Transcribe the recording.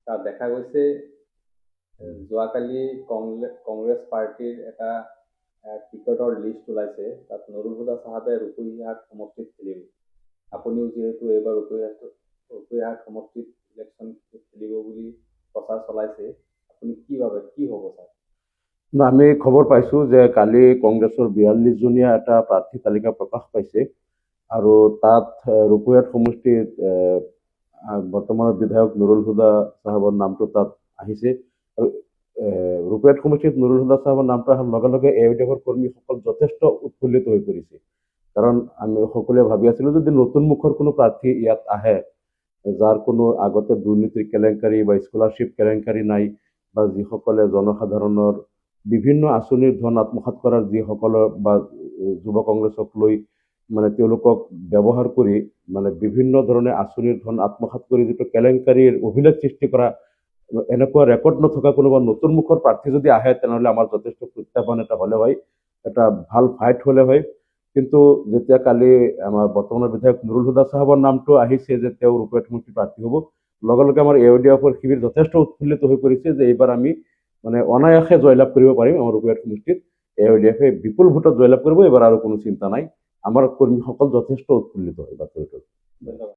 তাত দেখা গৈছে যোৱাকালি কংগ্ৰেছ পাৰ্টিৰ এটা টিকটৰ লিষ্ট ওলাইছে। তাত নুৰুল হুদা চাহাবে ৰূপহীহাট সমষ্টিত খেলিব। আপুনিও যিহেতু এইবাৰ ৰূপহীহাট সমষ্টিত ইলেকশ্যন খেলিব বুলি প্ৰচাৰ চলাইছে, আপুনি কি ভাবে, কি হ'ব ছাৰ? আমি খবৰ পাইছোঁ যে কালি কংগ্ৰেছৰ 42জনীয়া এটা প্ৰাৰ্থী তালিকা প্ৰকাশ পাইছে আৰু তাত ৰূপহীহাট সমষ্টিত বৰ্তমানৰ বিধায়ক নুৰুল হুদা চাহাবৰ নামটো তাত আহিছে আৰু ৰূপহীহাট সমষ্টিত নুৰুল হুদা চাহাবৰ নামটো অহাৰ লগে লগে AIUDFৰ কৰ্মীসকল যথেষ্ট উৎফুল্লিত হৈ পৰিছে। কাৰণ আমি সকলোৱে ভাবি আছিলোঁ যদি নতুন মুখৰ কোনো প্ৰাৰ্থী ইয়াত আহে, যাৰ কোনো আগতে দুৰ্নীতিৰ কেলেংকাৰী বা স্কলাৰশ্বিপ কেলেংকাৰী নাই, বা যিসকলে জনসাধাৰণৰ বিভিন্ন আঁচনিৰ ধন আত্মসাৎ কৰাৰ যিসকলৰ বা যুৱ কংগ্ৰেছক লৈ তেওঁলোকক ব্যৱহাৰ কৰি বিভিন্ন ধৰণে আঁচনিৰ ধন আত্মসাৎ কৰি যিটো কেলেংকাৰীৰ অভিলেখ সৃষ্টি কৰা এনেকুৱা ৰেকৰ্ড নথকা কোনোবা নতুন মুখৰ প্ৰাৰ্থী যদি আহে, তেনেহ'লে আমাৰ যথেষ্ট প্ৰত্যাহ্বান এটা হ'লে হয়, এটা ভাল ফাইট হ'লে হয়। কিন্তু যেতিয়া কালি আমাৰ বৰ্তমানৰ বিধায়ক নুৰুল হুদা চাহাবৰ নামটো আহিছে যে তেওঁ ৰূপহীহাট সমষ্টিৰ প্ৰাৰ্থী হ'ব, লগে লগে আমাৰ AIUDFৰ শিবিৰ যথেষ্ট উৎফুল্লিত হৈ পৰিছে যে এইবাৰ আমি অনায়াসে জয়লাভ কৰিব পাৰিম। আমাৰ ৰূপহীহাট সমষ্টিত AIUDFে বিপুল ভোটত জয়লাভ কৰিব, এইবাৰ আৰু কোনো চিন্তা নাই। আমাৰ কৰ্মীসকল যথেষ্ট উৎফুল্লিত হয় বাতৰিটোত। ধন্যবাদ।